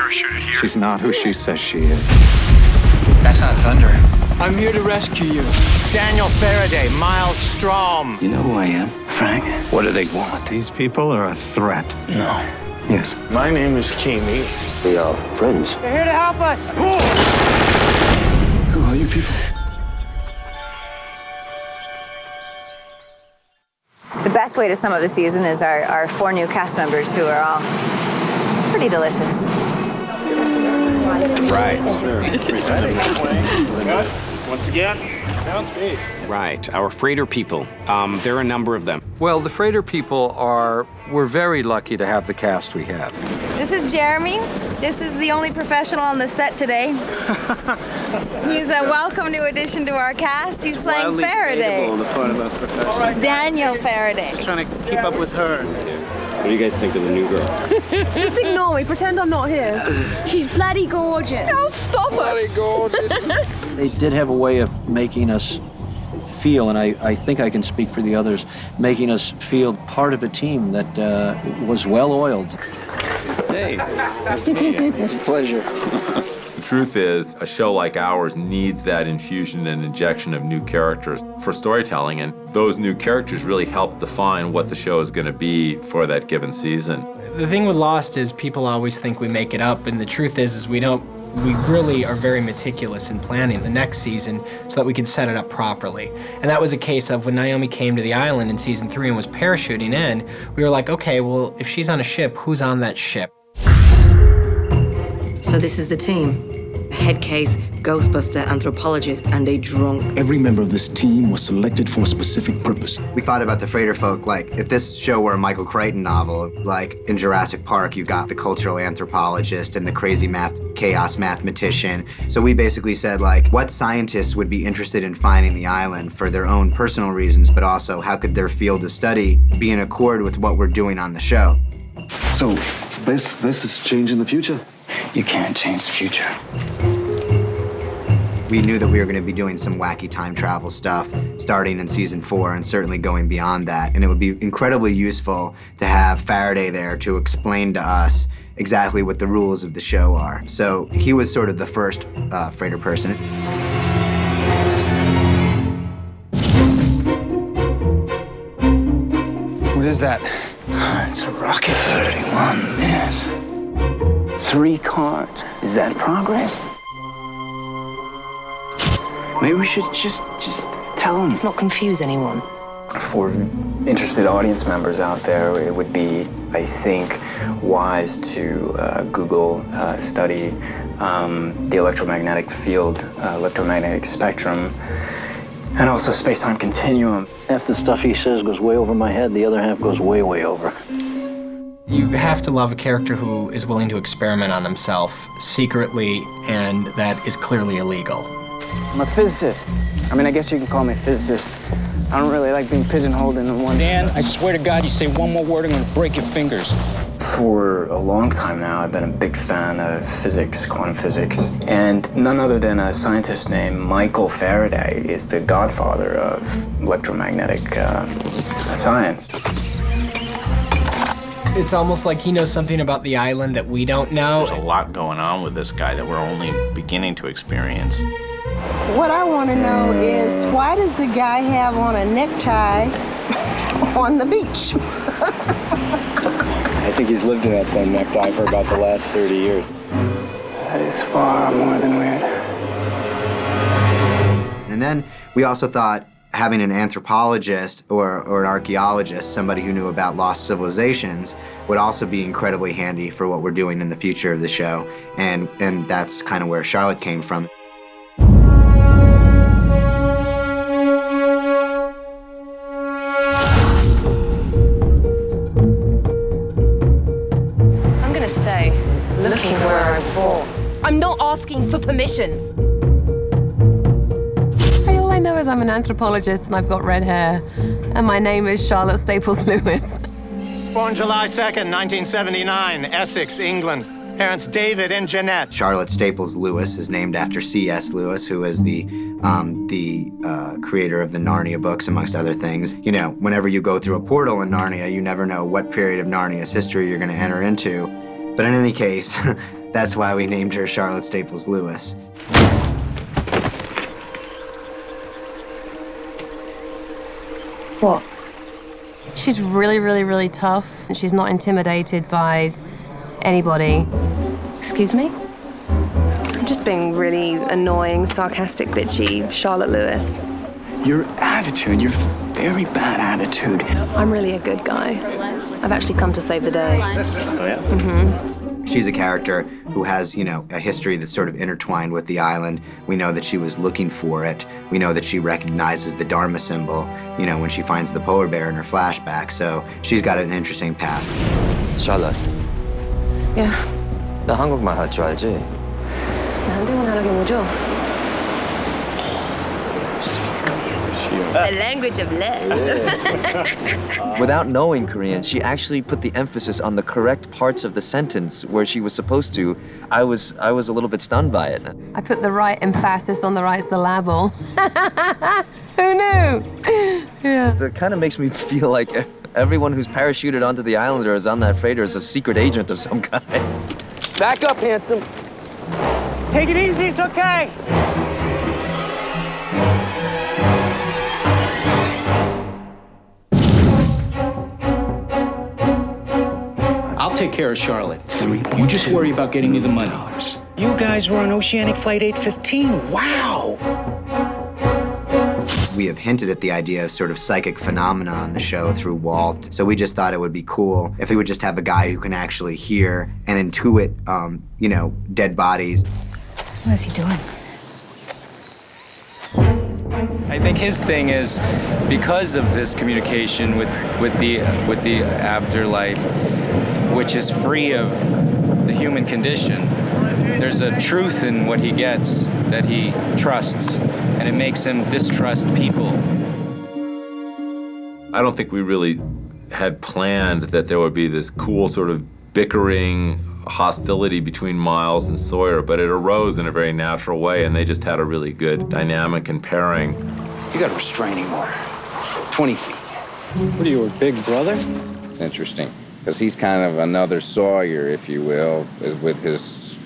parachuted here. She's not who she says she is. That's not thunder. I'm here to rescue you. Daniel Faraday, Miles Strom. You know who I am, Frank? What do they want? These people are a threat. No. Yes. My name is Kimi. We are friends. They're here to help us. Who are you people? The best way to sum up the season is our 4 new cast members who are all pretty delicious. Right. Once again, sounds me. Right. Our freighter people. There are a number of them. Well, the freighter people we're very lucky to have the cast we have. This is Jeremy. This is the only professional on the set today. He's a welcome new addition to our cast. He's playing Faraday. On the part of a professional. Daniel Faraday. Just trying to keep up with her. What do you guys think of the new girl? Just ignore me. Pretend I'm not here. She's bloody gorgeous. Oh, stop it. They did have a way of making us feel, and I think I can speak for the others, making us feel part of a team that was well-oiled. Hey, nice to meet you. Pleasure. The truth is, a show like ours needs that infusion and injection of new characters for storytelling, and those new characters really help define what the show is going to be for that given season. The thing with Lost is people always think we make it up, and the truth is we don't. We really are very meticulous in planning the next season so that we can set it up properly. And that was a case of when Naomi came to the island in season 3 and was parachuting in, we were like, okay, well, if she's on a ship, who's on that ship? So this is the team. A head case, Ghostbuster, anthropologist, and a drunk. Every member of this team was selected for a specific purpose. We thought about the freighter folk, like, if this show were a Michael Crichton novel, like in Jurassic Park, you've got the cultural anthropologist and the crazy chaos mathematician. So we basically said, like, what scientists would be interested in finding the island for their own personal reasons, but also how could their field of study be in accord with what we're doing on the show? So this is changing the future? You can't change the future. We knew that we were going to be doing some wacky time travel stuff starting in season 4 and certainly going beyond that. And it would be incredibly useful to have Faraday there to explain to us exactly what the rules of the show are. So he was sort of the first freighter person. What is that? It's a Rocket 31, yes. 3 cars. Is that progress? Maybe we should just tell them. Let's not confuse anyone. For interested audience members out there, it would be, I think, wise to Google, study the electromagnetic field, electromagnetic spectrum, and also space-time continuum. Half the stuff he says goes way over my head, the other half goes way, way over. You have to love a character who is willing to experiment on himself secretly, and that is clearly illegal. I'm a physicist. I mean, I guess you can call me a physicist. I don't really like being pigeonholed into one. Dan, I swear to God, you say one more word, I'm gonna break your fingers. For a long time now, I've been a big fan of physics, quantum physics, and none other than a scientist named Michael Faraday is the godfather of electromagnetic science. It's almost like he knows something about the island that we don't know. There's a lot going on with this guy that we're only beginning to experience. What I want to know is, why does the guy have on a necktie on the beach? I think he's lived in that same necktie for about the last 30 years. That is far more than weird. And then we also thought having an anthropologist or an archaeologist, somebody who knew about lost civilizations, would also be incredibly handy for what we're doing in the future of the show. And that's kind of where Charlotte came from. I'm gonna stay. Looking where I was born. I'm not asking for permission. All I know is I'm an anthropologist and I've got red hair. And my name is Charlotte Staples Lewis. Born July 2nd, 1979, Essex, England. Parents David and Jeanette. Charlotte Staples Lewis is named after C.S. Lewis, who is the creator of the Narnia books, amongst other things. You know, whenever you go through a portal in Narnia, you never know what period of Narnia's history you're going to enter into. But in any case, That's why we named her Charlotte Staples Lewis. What? She's really, really, really tough, and she's not intimidated by anybody. Excuse me? I'm just being really annoying, sarcastic, bitchy Charlotte Lewis. Your attitude, your very bad attitude. I'm really a good guy. I've actually come to save the day. Oh, yeah? Mm-hmm. She's a character who has, a history that's sort of intertwined with the island. We know that she was looking for it. We know that she recognizes the Dharma symbol, when she finds the polar bear in her flashback. So she's got an interesting past. Charlotte, Yeah. 나 한국말 할 줄 알지? 한국말 하는 게 뭐죠? The language of love. Without knowing Korean, she actually put the emphasis on the correct parts of the sentence where she was supposed to. I was a little bit stunned by it. I put the right emphasis on the right syllable. Who knew? Yeah. That kind of makes me feel like everyone who's parachuted onto the island or is on that freighter is a secret agent of some kind. Back up, handsome. Take it easy, it's okay. I'll take care of Charlotte. You just worry about getting me the money. You guys were on Oceanic Flight 815. Wow! We have hinted at the idea of sort of psychic phenomena on the show through Walt. So we just thought it would be cool if we would just have a guy who can actually hear and intuit, dead bodies. What is he doing? I think his thing is because of this communication with the afterlife, which is free of the human condition. There's a truth in what he gets that he trusts, and it makes him distrust people. I don't think we really had planned that there would be this cool sort of bickering hostility between Miles and Sawyer, but it arose in a very natural way, and they just had a really good dynamic and pairing. You got a restraining order. 20 feet. What are you, a big brother? It's interesting, because he's kind of another Sawyer, if you will, with his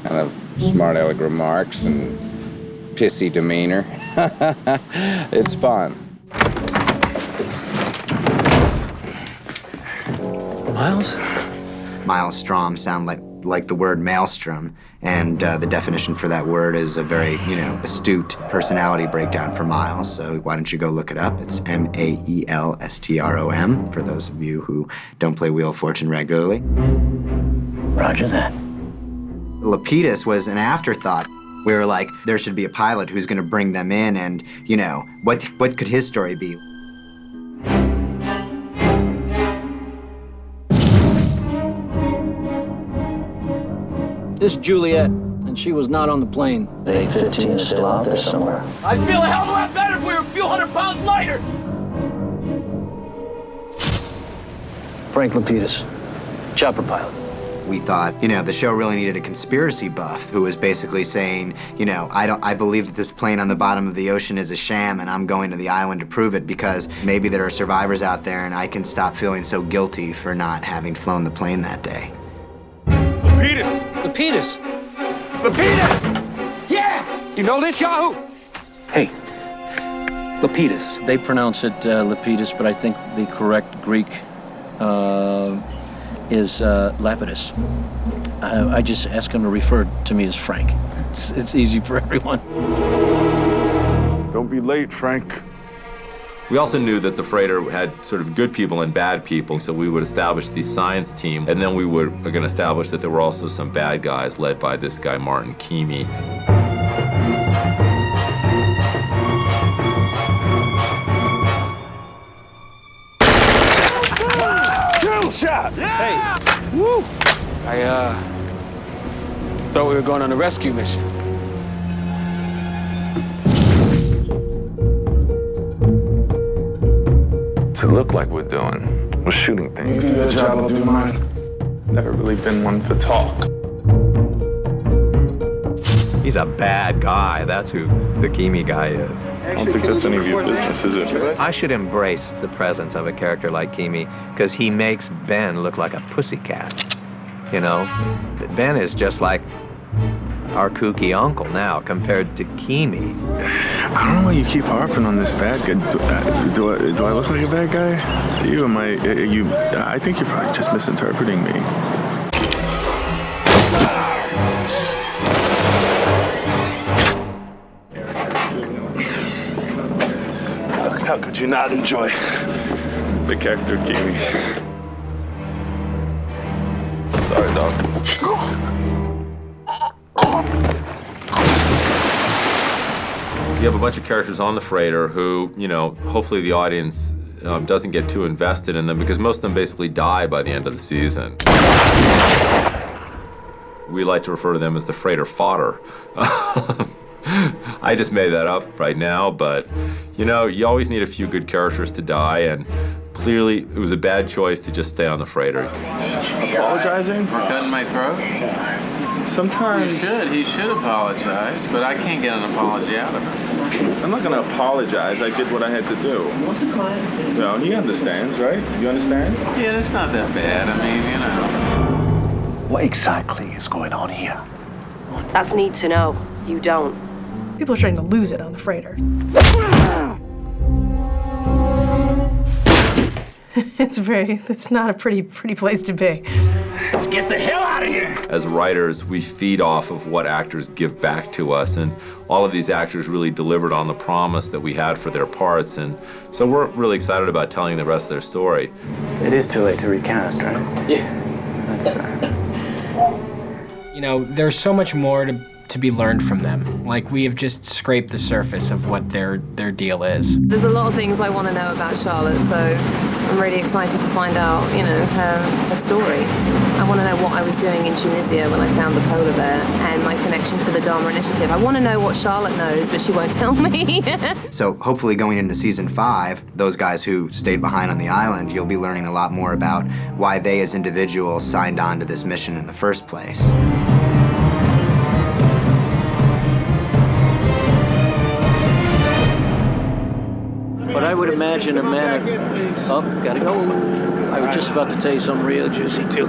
kind of smart aleck remarks and pissy demeanor. It's fun. Miles? Miles Strom sound like the word maelstrom, and the definition for that word is a very, astute personality breakdown for Miles. So why don't you go look it up? It's M-A-E-L-S-T-R-O-M, for those of you who don't play Wheel of Fortune regularly. Roger that. Lapidus was an afterthought. We were like, there should be a pilot who's going to bring them in, and, what could his story be? This is Juliet, and she was not on the plane. The 815 is still out there somewhere. I'd feel a hell of a lot better if we were a few 100 pounds lighter. Frank Lapidus, chopper pilot. We thought, the show really needed a conspiracy buff who was basically saying, I believe that this plane on the bottom of the ocean is a sham, and I'm going to the island to prove it because maybe there are survivors out there, and I can stop feeling so guilty for not having flown the plane that day. Lapidus! Lapidus! Lapidus! Yeah! You know this, Yahoo? Hey, Lapidus. They pronounce it Lapidus, but I think the correct Greek is Lapidus. I just ask him to refer to me as Frank. It's easy for everyone. Don't be late, Frank. We also knew that the freighter had sort of good people and bad people, so we would establish the science team, and then we were going to establish that there were also some bad guys led by this guy, Martin Keamy. Kill shot! Yeah! Hey. Woo! I thought we were going on a rescue mission. To look like we're doing, we're shooting things. You can do that job, I'll do mine. Never really been one for talk. He's a bad guy. That's who the Keamy guy is. I don't think that's any of your business, is it? I should embrace the presence of a character like Keamy because he makes Ben look like a pussycat. You know, Ben is just like our kooky uncle now compared to Kimi. I don't know why you keep harping on this bad guy. Do I look like a bad guy to you? I think you're probably just misinterpreting me. How could you not enjoy the character of Kimi? Sorry, dog. You have a bunch of characters on the freighter who, you know, hopefully the audience doesn't get too invested in them because most of them basically die by the end of the season. We like to refer to them as the freighter fodder. I just made that up right now, but, you know, you always need a few good characters to die, and clearly it was a bad choice to just stay on the freighter. Apologizing? For cutting my throat? Sometimes... He should apologize, but I can't get an apology out of him. I'm not gonna apologize. I did what I had to do. Well, he understands, right? You understand? Yeah, it's not that bad. I mean, you know. What exactly is going on here? That's need to know. You don't. People are trying to lose it on the freighter. It's not a pretty place to be. Let's get the hell out of here! As writers, we feed off of what actors give back to us, and all of these actors really delivered on the promise that we had for their parts, and so we're really excited about telling the rest of their story. It is too late to recast, right? Yeah. You know, there's so much more to be learned from them. Like, we have just scraped the surface of what their deal is. There's a lot of things I want to know about Charlotte, so I'm really excited to find out, you know, her story. I want to know what I was doing in Tunisia when I found the polar bear and my connection to the Dharma Initiative. I want to know what Charlotte knows, but she won't tell me. So hopefully going into season 5, those guys who stayed behind on the island, you'll be learning a lot more about why they as individuals signed on to this mission in the first place. But I would imagine a man of... Oh, gotta go. I was just about to tell you something real juicy, too.